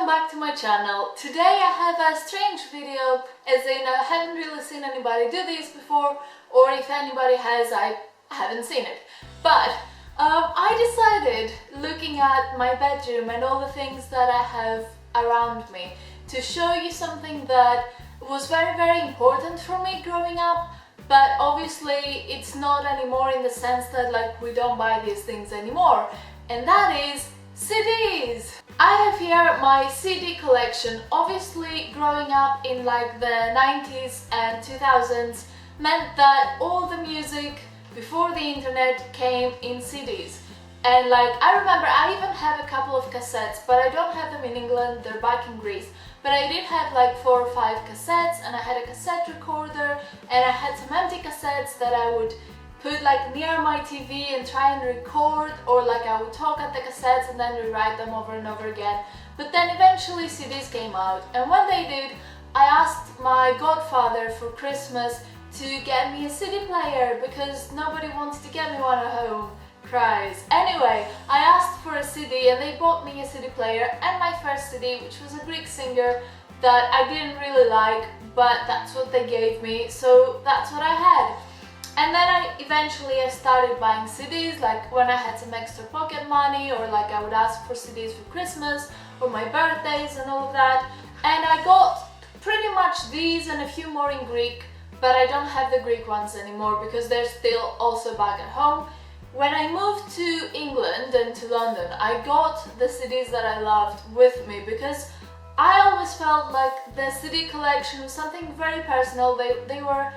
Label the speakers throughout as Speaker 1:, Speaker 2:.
Speaker 1: welcome back to my channel. Today I have a strange video, as in I haven't really seen anybody do this before, or if anybody has, I haven't seen it. But I decided, looking at my bedroom and all the things that I have around me, to show you something that was very important for me growing up, but obviously it's not anymore in the sense that like we don't buy these things anymore, and that is CDs! I have here my CD collection. Obviously growing up in like the 90s and 2000s meant that all the music before the internet came in CDs. And like I remember I even have a couple of cassettes, but I don't have them in England, they're back in Greece. But I did have like 4 or 5 cassettes, and I had a cassette recorder, and I had some empty cassettes that I would put like near my TV and try and record, or like I would talk at the cassettes and then rewrite them over and over again. But then eventually CDs came out, and when they did, I asked my godfather for Christmas to get me a CD player because nobody wanted to get me one at home. Cries. Anyway, I asked for a CD and they bought me a CD player and my first CD, which was a Greek singer that I didn't really like, but that's what they gave me, so that's what I had. And then I started buying CDs, like when I had some extra pocket money, or like I would ask for CDs for Christmas or my birthdays and all of that. And I got pretty much these and a few more in Greek, but I don't have the Greek ones anymore because they're still also back at home. When I moved to England and to London, I got the CDs that I loved with me because I always felt like the CD collection was something very personal. They were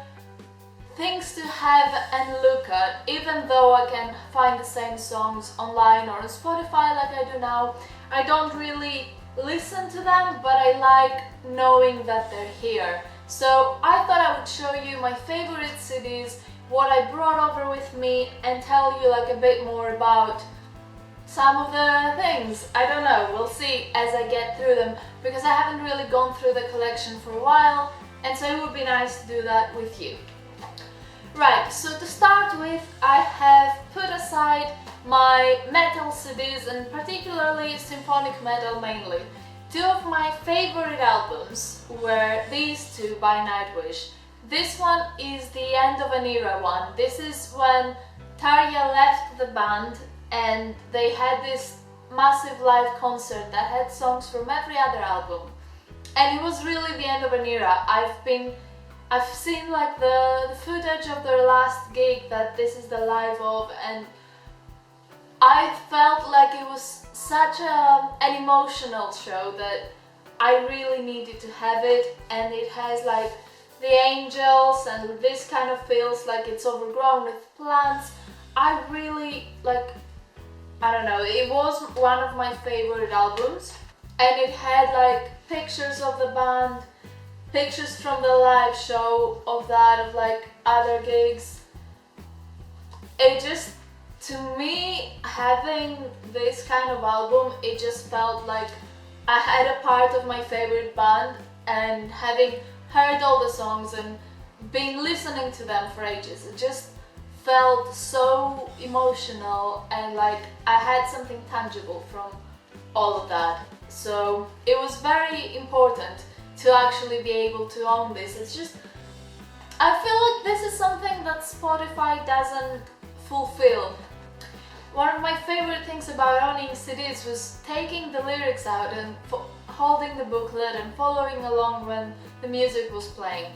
Speaker 1: things to have and look at, even though I can find the same songs online or on Spotify like I do now. I don't really listen to them, but I like knowing that they're here. So I thought I would show you my favorite CDs, what I brought over with me, and tell you like a bit more about some of the things. I don't know, we'll see as I get through them, because I haven't really gone through the collection for a while, and so it would be nice to do that with you. Right, so to start with, I have put aside my metal CDs, and particularly symphonic metal mainly. 2 of my favorite albums were these 2 by Nightwish. This one is the End of an Era one. This is when Tarja left the band and they had this massive live concert that had songs from every other album. And it was really the end of an era. I've seen like the footage of their last gig that this is the live of, and I felt like it was such an emotional show that I really needed to have it, and it has like the angels and this kind of feels like it's overgrown with plants. I really like, I don't know, it was one of my favorite albums, and it had like pictures of the band, pictures from the live show of that, of like other gigs. It just, to me, having this kind of album, it just felt like I had a part of my favorite band, and having heard all the songs and been listening to them for ages, it just felt so emotional, and like I had something tangible from all of that. So it was very important to actually be able to own this. It's just, I feel like this is something that Spotify doesn't fulfill. One of my favorite things about owning CDs was taking the lyrics out and holding the booklet and following along when the music was playing.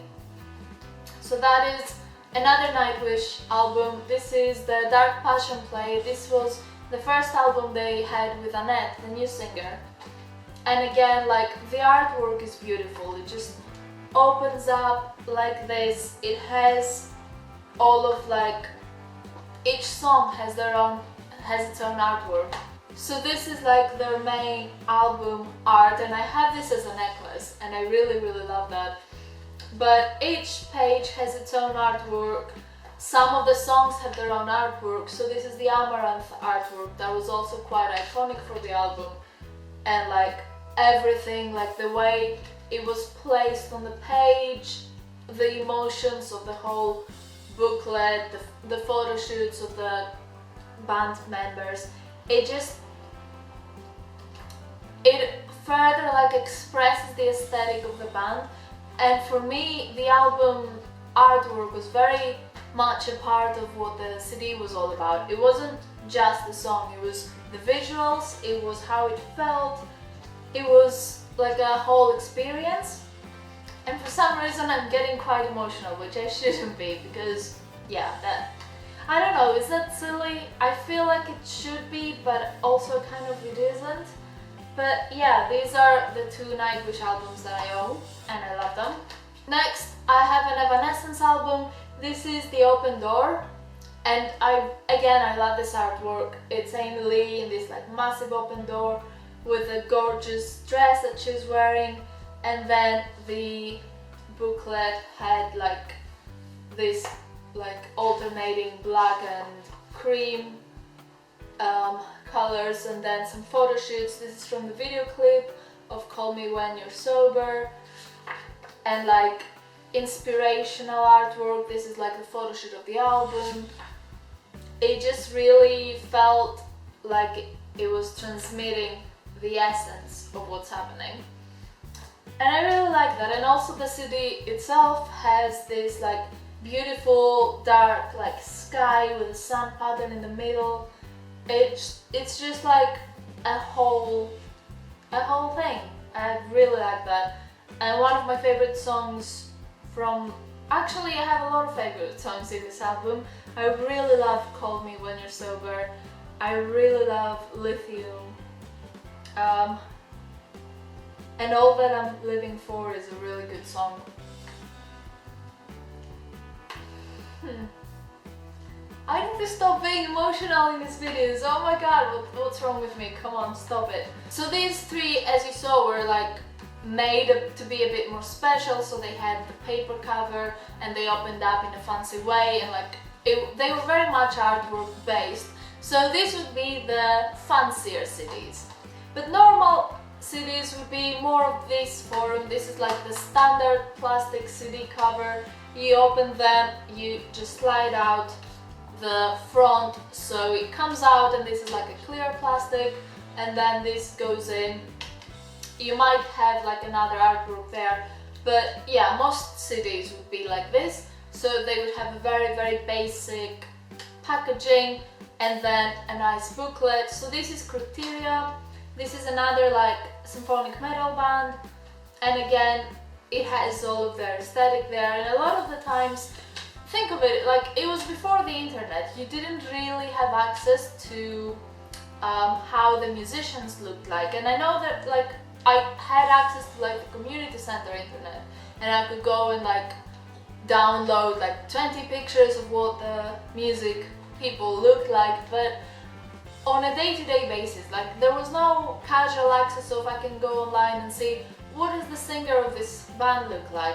Speaker 1: So that is another Nightwish album. This is the Dark Passion Play. This was the first album they had with Annette, the new singer. And again, like the artwork is beautiful. It just opens up like this. It has all of like, each song has its own artwork. So this is like their main album art, and I have this as a necklace, and I really love that. But each page has its own artwork. Some of the songs have their own artwork. So this is the Amaranth artwork that was also quite iconic for the album, and like everything, like the way it was placed on the page, the emotions of the whole booklet, the photo shoots of the band members, it further like expresses the aesthetic of the band. And for me, the album artwork was very much a part of what the CD was all about. It wasn't just the song, it was the visuals, it was how it felt, it was like a whole experience. And for some reason I'm getting quite emotional, which I shouldn't be, because yeah, that, I don't know, is that silly? I feel like it should be, but also kind of it isn't. But yeah, these are the two Nightwish albums that I own, and I love them. Next, I have an Evanescence album. This is The Open Door, and I love this artwork. It's Amy Lee in this like massive open door with a gorgeous dress that she's wearing, and then the booklet had like this like alternating black and cream colors, and then some photo shoots. This is from the video clip of Call Me When You're Sober, and like inspirational artwork. This is like the photo shoot of the album. It just really felt like it was transmitting the essence of what's happening, and I really like that. And also the CD itself has this like beautiful dark like sky with a sun pattern in the middle. It's just like a whole thing. I really like that. And one of my favorite songs from, actually I have a lot of favorite songs in this album. I really love Call Me When You're Sober. I really love Lithium. And All That I'm Living For is a really good song. I need to stop being emotional in these videos. Oh my god, what's wrong with me? Come on, stop it. So these three, as you saw, were like made to be a bit more special. So they had the paper cover and they opened up in a fancy way, and like they were very much artwork based. So this would be the fancier CDs. But normal CDs would be more of this form. This is like the standard plastic CD cover. You open them, you just slide out the front, so it comes out, and this is like a clear plastic, and then this goes in. You might have like another artwork there, but yeah, most CDs would be like this. So they would have a very basic packaging, and then a nice booklet. So this is Krypteria. This is another like symphonic metal band, and again it has all of their aesthetic there. And a lot of the times, think of it like it was before the internet. You didn't really have access to how the musicians looked like, and I know that like I had access to like the community center internet, and I could go and like download like 20 pictures of what the music people looked like, but on a day-to-day basis, like there was no casual access, so if I can go online and see what does the singer of this band look like,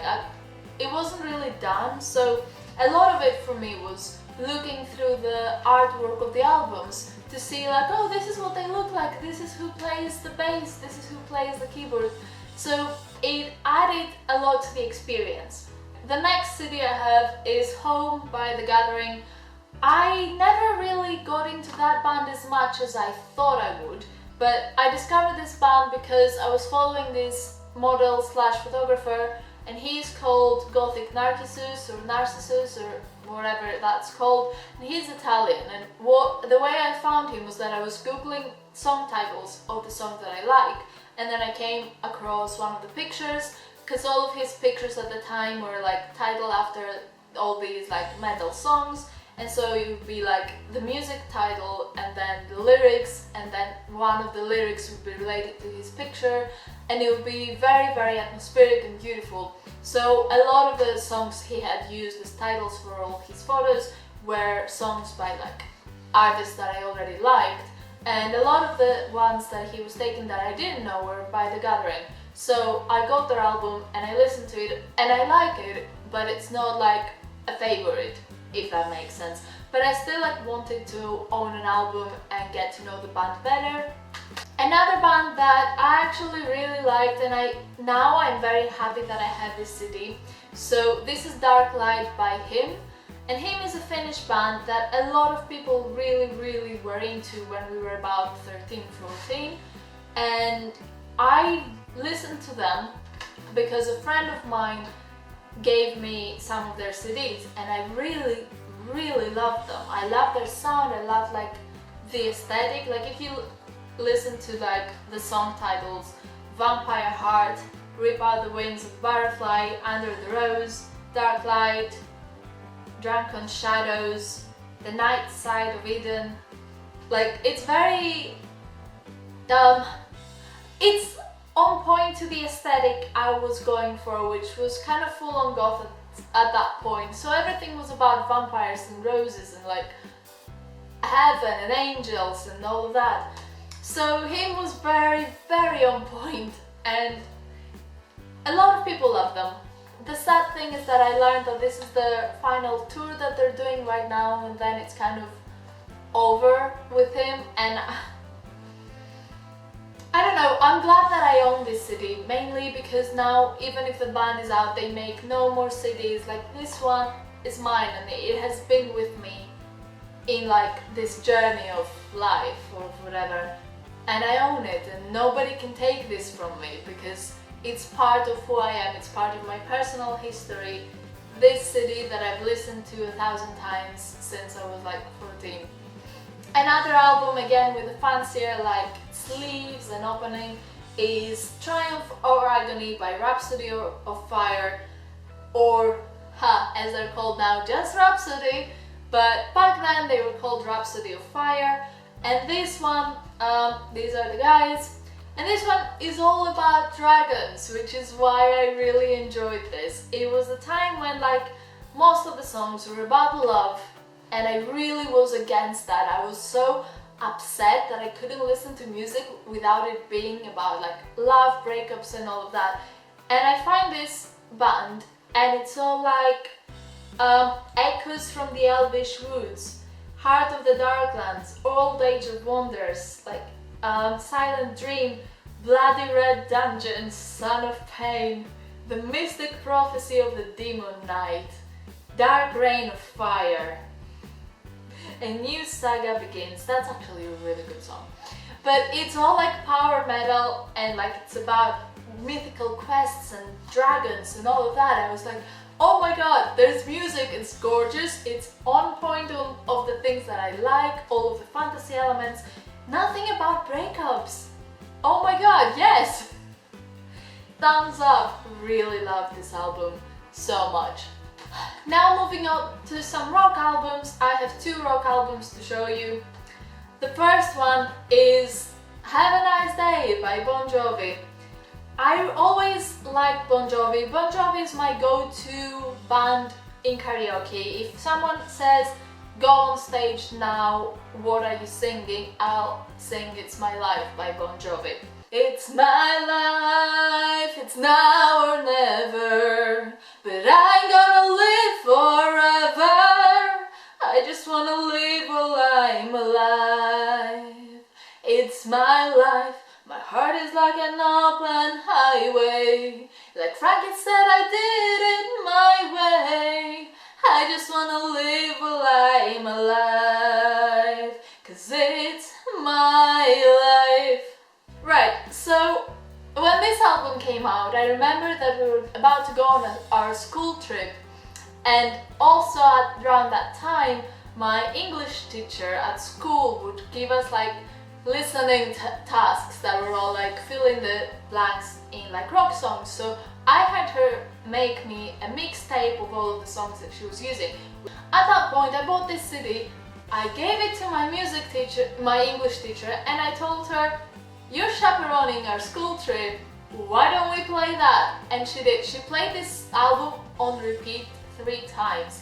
Speaker 1: it wasn't really done. So a lot of it for me was looking through the artwork of the albums to see like, oh, this is what they look like, this is who plays the bass, this is who plays the keyboard. So it added a lot to the experience. The next CD I have is Home by The Gathering. I never really got into that band as much as I thought I would, but I discovered this band because I was following this model slash photographer, and he's called Gothic Narcissus or whatever that's called, and he's Italian. And the way I found him was that I was googling song titles of the songs that I like, and then I came across one of the pictures, because all of his pictures at the time were like titled after all these like metal songs. And so it would be like the music title and then the lyrics, and then one of the lyrics would be related to his picture, and it would be very atmospheric and beautiful. So a lot of the songs he had used as titles for all his photos were songs by like artists that I already liked, and a lot of the ones that he was taking that I didn't know were by The Gathering. So I got their album and I listened to it, and I like it, but it's not like a favorite, if that makes sense. But I still like wanted to own an album and get to know the band better. Another band that I actually really liked, and now I'm very happy that I have this CD. So this is Dark Light by Him, and Him is a Finnish band that a lot of people really were into when we were about 13, 14, and I to them because a friend of mine gave me some of their CDs, and I really loved them. I love their sound, I love like the aesthetic. Like if you listen to like the song titles, Vampire Heart, Rip Out the Wings of Butterfly, Under the Rose, Dark Light, Drunken Shadows, The Night Side of Eden, like it's very it's on point to the aesthetic I was going for, which was kind of full on goth at that point. So everything was about vampires and roses and like heaven and angels and all of that. So him was very on point, and a lot of people love them. The sad thing is that I learned that this is the final tour that they're doing right now, and then it's kind of over with him, and I don't know, I'm glad that I own this CD, mainly because now even if the band is out, they make no more CDs. Like this one is mine, and it has been with me in like this journey of life or whatever, and I own it, and nobody can take this from me because it's part of who I am, it's part of my personal history. This CD that I've listened to 1,000 times since I was like 14. Another album, again with a fancier like sleeves and opening, is Triumph or Agony by Rhapsody of Fire, or as they're called now, just Rhapsody, but back then they were called Rhapsody of Fire. And this one, these are the guys, and this one is all about dragons, which is why I really enjoyed this. It was a time when like most of the songs were about love, and I really was against that. I was so upset that I couldn't listen to music without it being about like love, breakups and all of that. And I find this band, and it's all like echoes from the Elvish woods, Heart of the Darklands, Old Age of Wonders, like Silent Dream, Bloody Red Dungeons, Son of Pain, The Mystic Prophecy of the Demon Knight, Dark Rain of Fire, A New Saga Begins. That's actually a really good song. But it's all like power metal, and like it's about mythical quests and dragons and all of that. I was like, oh my god, there's music, it's gorgeous, it's on point of the things that I like, all of the fantasy elements, nothing about breakups. Oh my god, yes! Thumbs up, really love this album so much. Now moving on to some rock albums. I have two rock albums to show you. The first one is Have a Nice Day by Bon Jovi. I always liked Bon Jovi. Bon Jovi is my go-to band in karaoke. If someone says, go on stage now, what are you singing? I'll sing It's My Life by Bon Jovi. It's my life, it's now or never, but I'm gonna live forever. I just wanna live while I'm alive. It's my life, my heart is like an open highway. Like Frankie said, I did it my way. I just wanna live while I'm alive, 'cause it's my life. Right, so when this album came out, I remember that we were about to go on our school trip, and also around that time, my English teacher at school would give us like listening tasks that were all like fill in the blanks in like rock songs. So I had her make me a mixtape of all of the songs that she was using. At that point, I bought this CD, I gave it to my music teacher, my English teacher, and I told her, you're chaperoning our school trip, why don't we play that? And she did. She played this album on repeat 3 times,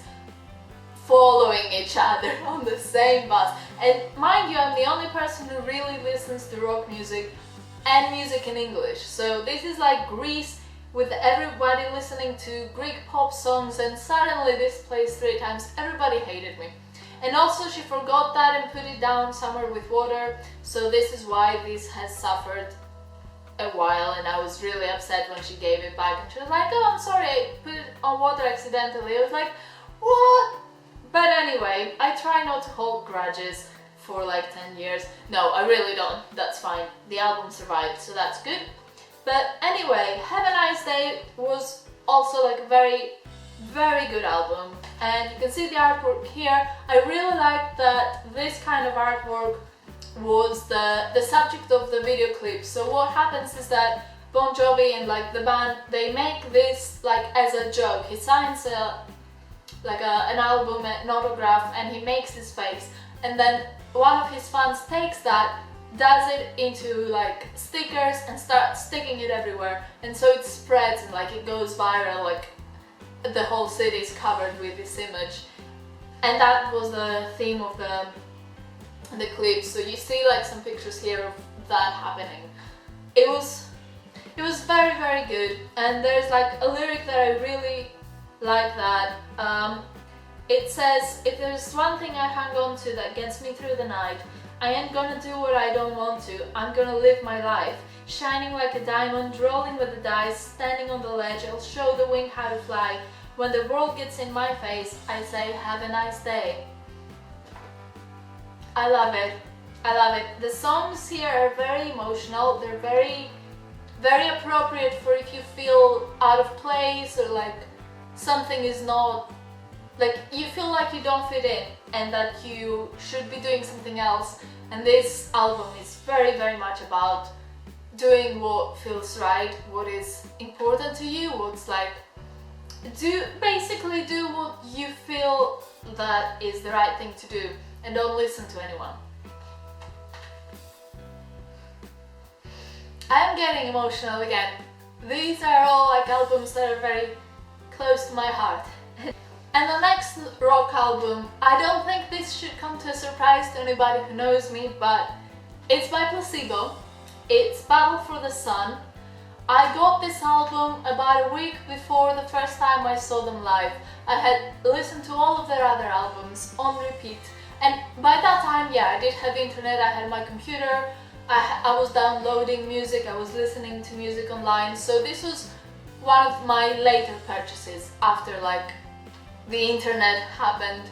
Speaker 1: following each other on the same bus. And mind you, I'm the only person who really listens to rock music and music in English. So this is like Greece with everybody listening to Greek pop songs, and suddenly this plays 3 times. Everybody hated me. And also she forgot that and put it down somewhere with water, so this is why this has suffered a while, and I was really upset when she gave it back and she was like, oh, I'm sorry, I put it on water accidentally. I was like, what? But anyway, I try not to hold grudges for like 10 years. No, I really don't, that's fine. The album survived, so that's good. But anyway, Have a Nice Day was also like a very good album, and you can see the artwork here. I really like that this kind of artwork was the subject of the video clip. So what happens is that Bon Jovi and like the band, they make this like as a joke. He signs an album, an autograph, and he makes his face, and then one of his fans takes that, does it into like stickers and starts sticking it everywhere, and so it spreads and like it goes viral, like the whole city is covered with this image. And that was the theme of the clip. So you see like some pictures here of that happening. It was very good, and there's like a lyric that I really like that. It says, if there's one thing I hang on to that gets me through the night, I ain't gonna do what I don't want to, I'm gonna live my life. Shining like a diamond, rolling with the dice, standing on the ledge, I'll show the wing how to fly. When the world gets in my face, I say, have a nice day. I love it. I love it. The songs here are very emotional. They're very appropriate for if you feel out of place, or like something is not, like you feel like you don't fit in and that you should be doing something else. And this album is very much about doing what feels right, what is important to you, what's like, basically do what you feel that is the right thing to do, and don't listen to anyone. I'm getting emotional again. These are all like albums that are very close to my heart. And the next rock album, I don't think this should come to a surprise to anybody who knows me, but it's by Placebo. It's Battle for the Sun. I got this album about a week before the first time I saw them live. I had listened to all of their other albums on repeat, and by that time, yeah, I did have internet, I had my computer, I was downloading music, I was listening to music online, so this was one of my later purchases after like the internet happened.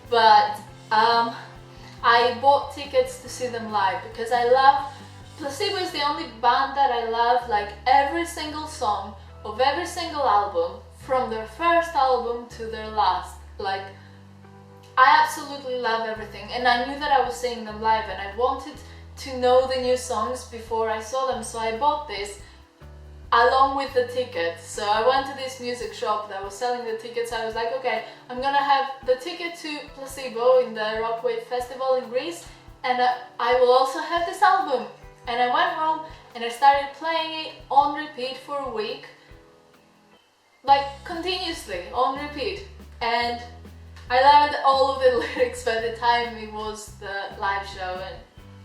Speaker 1: But I bought tickets to see them live because I love Placebo. Is the only band that I love like every single song of every single album, from their first album to their last. Like, I absolutely love everything, and I knew that I was seeing them live and I wanted to know the new songs before I saw them, so I bought this along with the ticket. So I went to this music shop that was selling the tickets. I was like, okay, I'm gonna have the ticket to Placebo in the Rockwave Festival in Greece, and I will also have this album. And I went home and I started playing it on repeat for a week, like continuously on repeat, and I learned all of the lyrics by the time it was the live show, and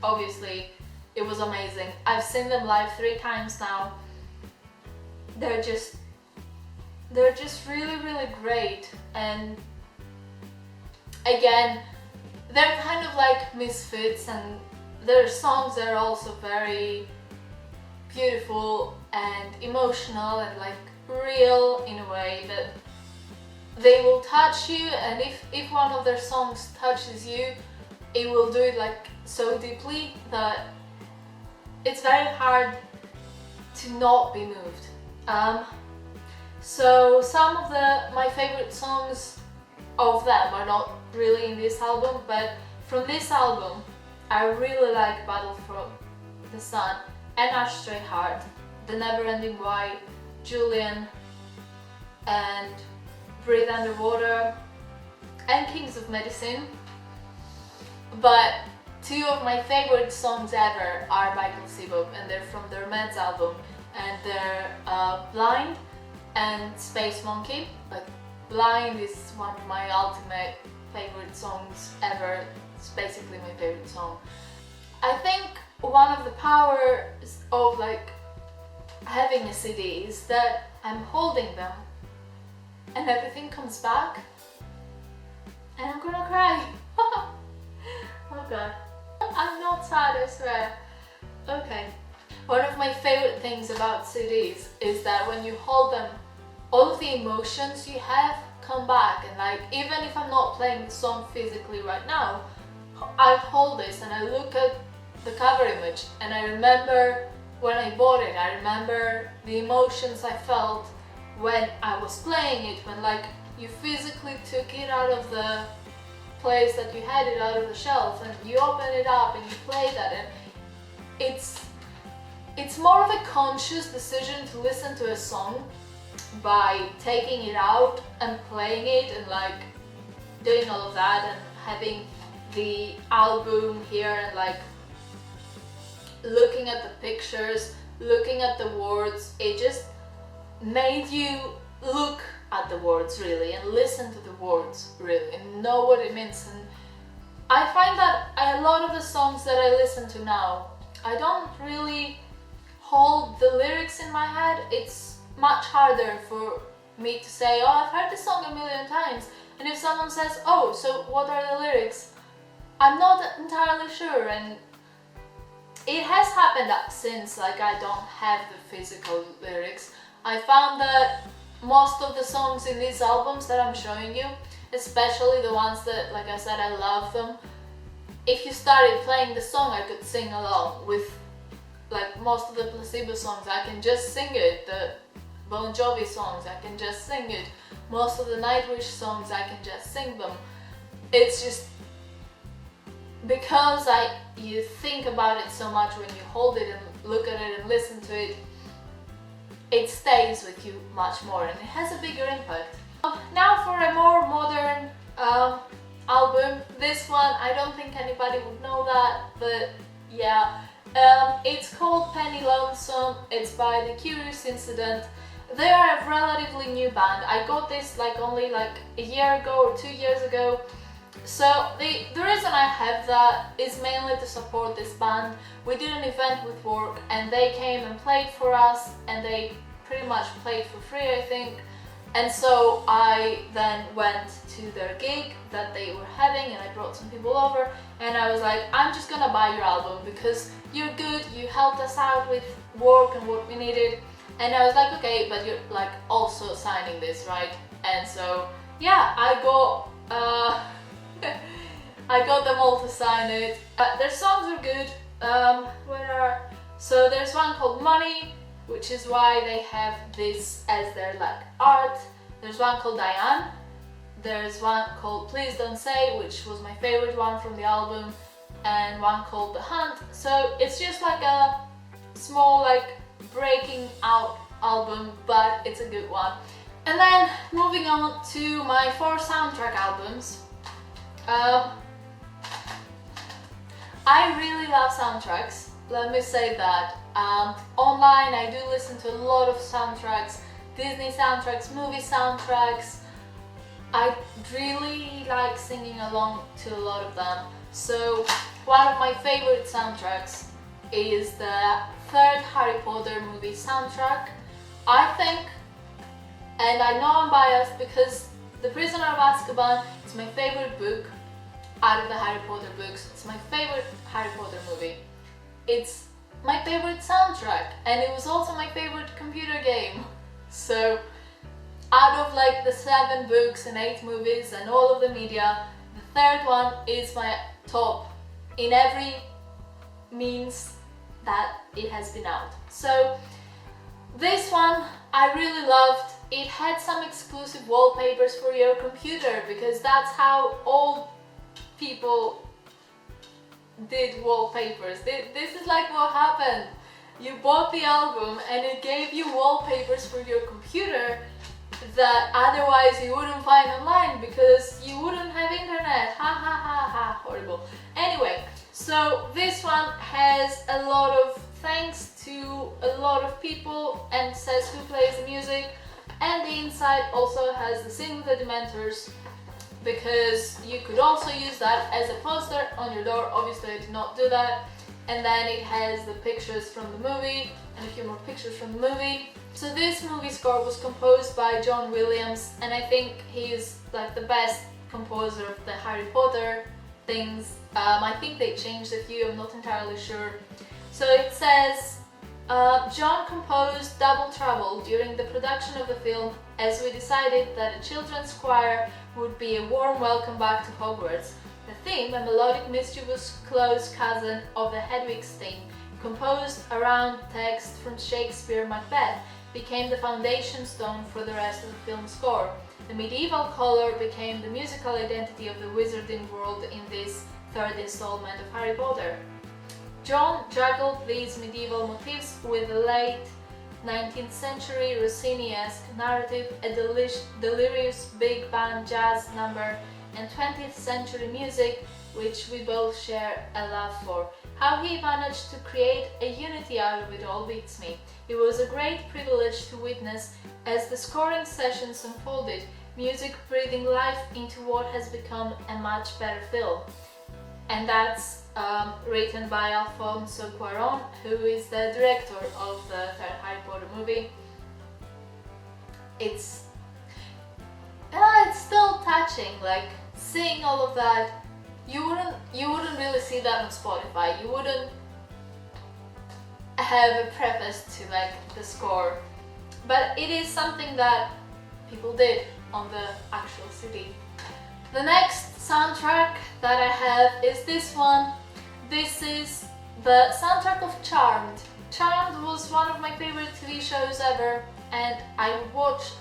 Speaker 1: obviously it was amazing. I've seen them live 3 times now. They're just really great, and again, they're kind of like misfits, and their songs are also very beautiful and emotional and like real in a way that they will touch you, and if one of their songs touches you, it will do it like so deeply that it's very hard to not be moved. So some of my favorite songs of them are not really in this album, but from this album I really like Battle for the Sun and Ashtray Heart, The Never Ending Why, Julian, and Breathe Underwater, and Kings of Medicine. But 2 of my favorite songs ever are by Placebo, and they're from their Meds album, and they're Blind and Space Monkey. Like, Blind is one of my ultimate favorite songs ever. It's basically my favorite song. I think one of the powers of like having a CD is that I'm holding them and everything comes back and I'm gonna cry. Oh god. I'm not sad, I swear. Okay. One of my favorite things about CDs is that when you hold them, all of the emotions you have come back, and like, even if I'm not playing the song physically right now, I hold this and I look at the cover image and I remember when I bought it. I remember the emotions I felt when I was playing it, when like you physically took it out of the place that you had it out of the shelf and you open it up and you play that, and it's more of a conscious decision to listen to a song by taking it out and playing it and like doing all of that and having the album here and like looking at the pictures, looking at the words. It just made you look at the words really and listen to the words really and know what it means. And I find that a lot of the songs that I listen to now, I don't really hold the lyrics in my head. It's much harder for me to say, oh, I've heard this song a million times, and if someone says, oh, so what are the lyrics? I'm not entirely sure. And it has happened since like I don't have the physical lyrics. I found that most of the songs in these albums that I'm showing you, especially the ones that, like I said, I love them, if you started playing the song I could sing along with. Like most of the Placebo songs I can just sing it, the Bon Jovi songs I can just sing it, most of the Nightwish songs I can just sing them. It's just because you think about it so much when you hold it and look at it and listen to it, it stays with you much more and it has a bigger impact. Now for a more modern album. This one, I don't think anybody would know that, but yeah. It's called Penny Lonesome. It's by The Curious Incident. They are a relatively new band. I got this like only like a year ago or 2 years ago. So the reason I have that is mainly to support this band. We did an event with work and they came and played for us, and they pretty much played for free, I think. And so I then went to their gig that they were having and I brought some people over and I was like, I'm just gonna buy your album because you're good, you helped us out with work and what we needed. And I was like, okay, but you're like also signing this, right? And so yeah, I got I got them all to sign it. Their songs are good. So there's one called Money, which is why they have this as their like art. There's one called Diane. There's one called Please Don't Say, which was my favorite one from the album, and one called The Hunt. So it's just like a small like breaking out album, but it's a good one. And then moving on to my 4 soundtrack albums. I really love soundtracks, let me say that. Online I do listen to a lot of soundtracks, Disney soundtracks, movie soundtracks. I really like singing along to a lot of them. So one of my favorite soundtracks is the 3rd Harry Potter movie soundtrack. I think, and I know I'm biased because The Prisoner of Azkaban is my favorite book out of the Harry Potter books. It's my favorite Harry Potter movie. It's my favorite soundtrack, and it was also my favorite computer game. So out of like the 7 books and 8 movies and all of the media, the 3rd one is my top in every means that it has been out. So this one I really loved. It had some exclusive wallpapers for your computer because that's how old people did wallpapers. This is like what happened. You bought the album and it gave you wallpapers for your computer that otherwise you wouldn't find online because you wouldn't have internet. Ha ha ha ha, horrible. Anyway, so this one has a lot of thanks to a lot of people and says who plays the music, and the inside also has the scene with the Dementors, because you could also use that as a poster on your door. Obviously I did not do that. And then it has the pictures from the movie and a few more pictures from the movie. So this movie score was composed by John Williams, and I think he is like the best composer of the Harry Potter things. I think they changed a few, I'm not entirely sure. So it says, John composed Double Trouble during the production of the film as we decided that a children's choir would be a warm welcome back to Hogwarts. The theme, a melodic, mischievous close cousin of the Hedwig's theme, composed around text from Shakespeare's Macbeth, became the foundation stone for the rest of the film score. The medieval color became the musical identity of the wizarding world in this third installment of Harry Potter. John juggled these medieval motifs with a late 19th century Rossini-esque narrative, a delirious big band jazz number, and 20th century music, which we both share a love for. How he managed to create a unity out of it all beats me. It was a great privilege to witness as the scoring sessions unfolded, music breathing life into what has become a much better film. And that's written by Alfonso Cuarón, who is the director of the third Harry Potter movie. It's still touching, like seeing all of that. You wouldn't really see that on Spotify. You wouldn't have a preface to like the score, but it is something that people did on the actual CD. The next soundtrack that I have is this one. This is the soundtrack of Charmed. Charmed was one of my favorite TV shows ever, and I would watch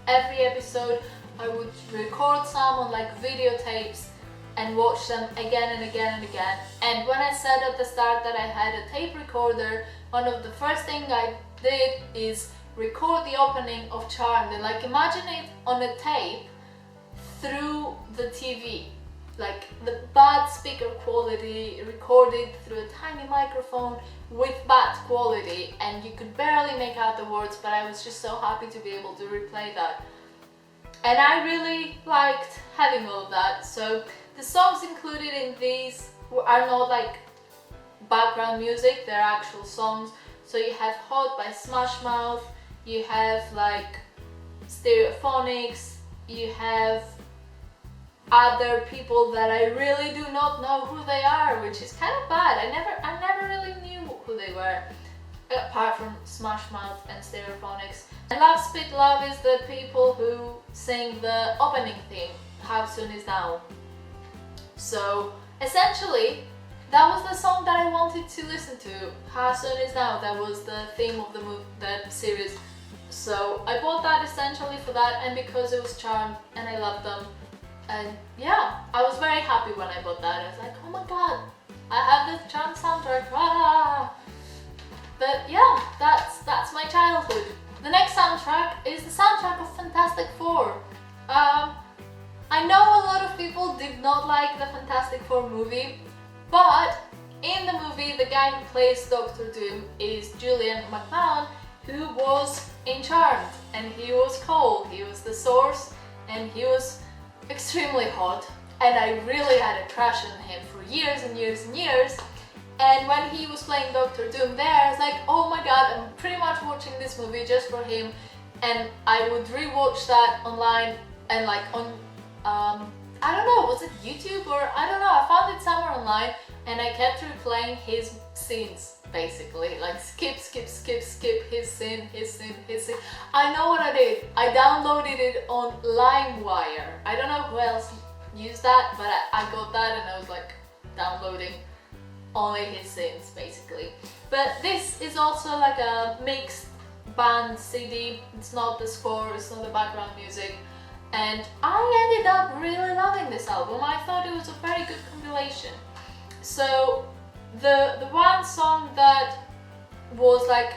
Speaker 1: every episode. I would record some on like videotapes and watch them again and again and again. And when I said at the start that I had a tape recorder, one of the first things I did is record the opening of Charmed, and like imagine it on a tape through the TV. Like the bad speaker quality recorded through a tiny microphone with bad quality, and you could barely make out the words, but I was just so happy to be able to replay that. And I really liked having all of that. So the songs included in these are not like background music, they're actual songs. So you have Hot by Smash Mouth, you have like Stereophonics, you have other people that I really do not know who they are, which is kind of bad. I never really knew who they were, apart from Smash Mouth and Stereophonics. And Love Spit Love is the people who sing the opening theme, How Soon Is Now. So essentially, that was the song that I wanted to listen to, How Soon Is Now. That was the theme of the series. So I bought that essentially for that, and because it was Charmed and I loved them. And yeah, I was very happy when I bought that. I was like, oh my god, I have the Charmed soundtrack. Ah! But yeah, that's my childhood. The next soundtrack is the soundtrack of Fantastic Four. I know a lot of people did not like the Fantastic Four movie, but in the movie the guy who plays Doctor Doom is Julian McMahon, who was in Charmed, and he was Cole. He was the Source, and he was extremely hot, and I really had a crush on him for years and years and years. And when he was playing Doctor Doom there, I was like, oh my god, I'm pretty much watching this movie just for him. And I would rewatch that online and like on, I don't know, was it YouTube or I don't know, I found it somewhere online, and I kept replaying his scenes basically, like skip his scene. I know what I did. I downloaded it on LimeWire. I don't know who else used that, but I got that and I was like downloading only his scenes basically. But this is also like a mixed band CD. It's not the score, it's not the background music, and I ended up really loving this album. I thought it was a very good compilation. So the one song that was like,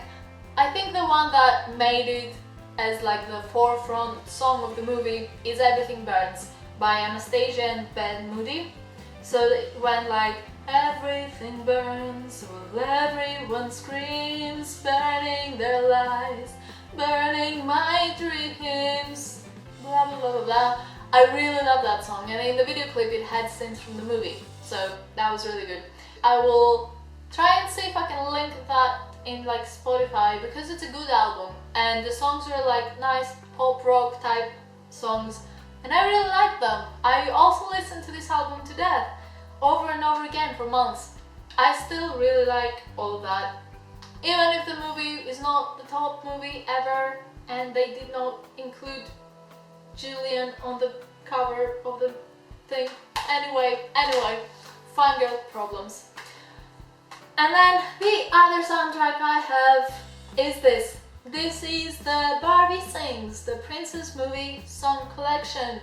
Speaker 1: I think the one that made it as like the forefront song of the movie is Everything Burns by Anastasia and Ben Moody. So it went like, everything burns while everyone screams, burning their lies, burning my dreams, blah blah blah blah blah. I really love that song, and in the video clip it had scenes from the movie, so that was really good. I will try and see if I can link that in like Spotify, because it's a good album and the songs are like nice pop rock type songs, and I really like them. I also listened to this album to death over and over again for months. I still really like all of that, even if the movie is not the top movie ever and they did not include Julian on the cover of the thing. Anyway, fangirl problems. And then the other soundtrack I have is this. This is the Barbie Sings, the Princess Movie Song Collection.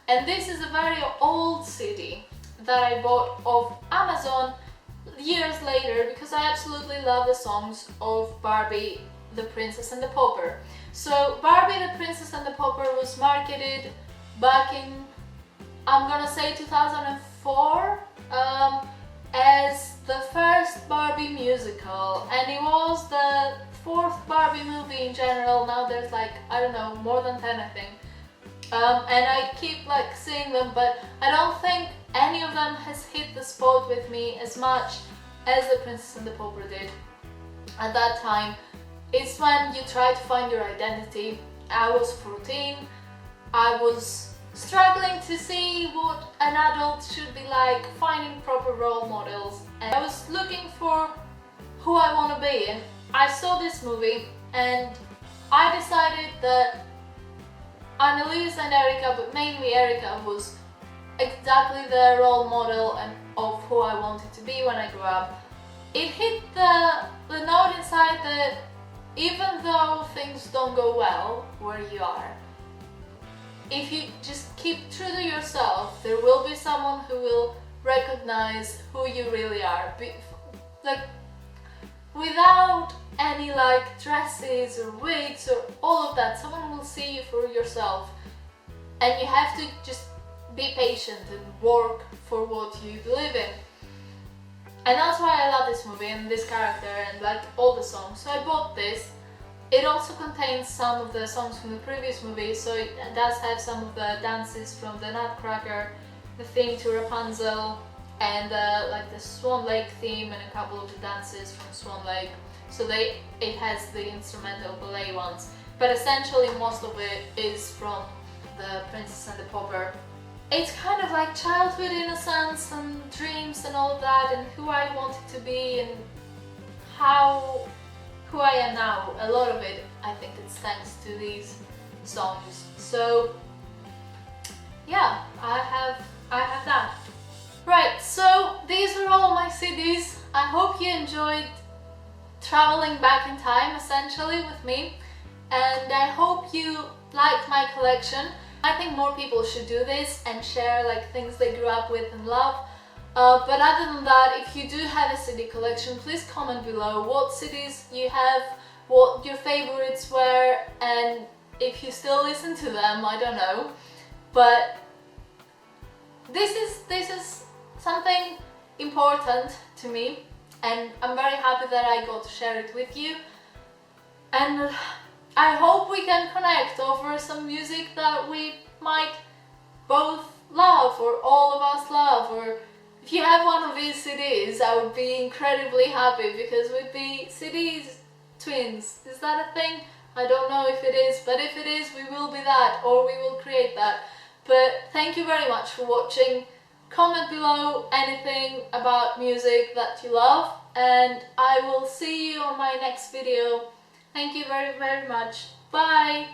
Speaker 1: And this is a very old CD that I bought off Amazon years later because I absolutely love the songs of Barbie, the Princess and the Pauper. So Barbie, the Princess and the Pauper was marketed back in, I'm gonna say 2004, as the first Barbie musical, and it was the fourth Barbie movie in general. Now there's like, I don't know, more than 10 I think. And I keep like seeing them, but I don't think any of them has hit the spot with me as much as the Princess and the Pauper did. At that time, it's when you try to find your identity. I was 14, I was struggling to see what an adult should be like, finding proper role models, and I was looking for who I want to be, and I saw this movie and I decided that Annalise and Erica, but mainly Erica, was exactly the role model and of who I wanted to be when I grew up. It hit the note inside that even though things don't go well where you are, if you just keep true to yourself, there will be someone who will recognize who you really are. Like, without any like dresses or wigs or all of that, someone will see you for yourself. And you have to just be patient and work for what you believe in. And that's why I love this movie and this character and like all the songs. So I bought this. It also contains some of the songs from the previous movie, so it does have some of the dances from the Nutcracker, the theme to Rapunzel, and like the Swan Lake theme and a couple of the dances from Swan Lake. So it has the instrumental ballet ones, but essentially most of it is from the Princess and the Pauper. It's kind of like childhood innocence and dreams and all of that, and who I wanted to be and who I am now. A lot of it, I think it's thanks to these songs. So yeah, I have that. Right, so these are all my CDs. I hope you enjoyed traveling back in time essentially with me, and I hope you liked my collection. I think more people should do this and share like things they grew up with and love. But other than that, if you do have a CD collection, please comment below what CDs you have, what your favorites were, and if you still listen to them, I don't know. But this is something important to me, and I'm very happy that I got to share it with you. And I hope we can connect over some music that we might both love, or all of us love, or if you have one of these CDs, I would be incredibly happy because we'd be CDs twins. Is that a thing? I don't know if it is, but if it is, we will be that, or we will create that. But thank you very much for watching. Comment below anything about music that you love, and I will see you on my next video. Thank you very, very much. Bye!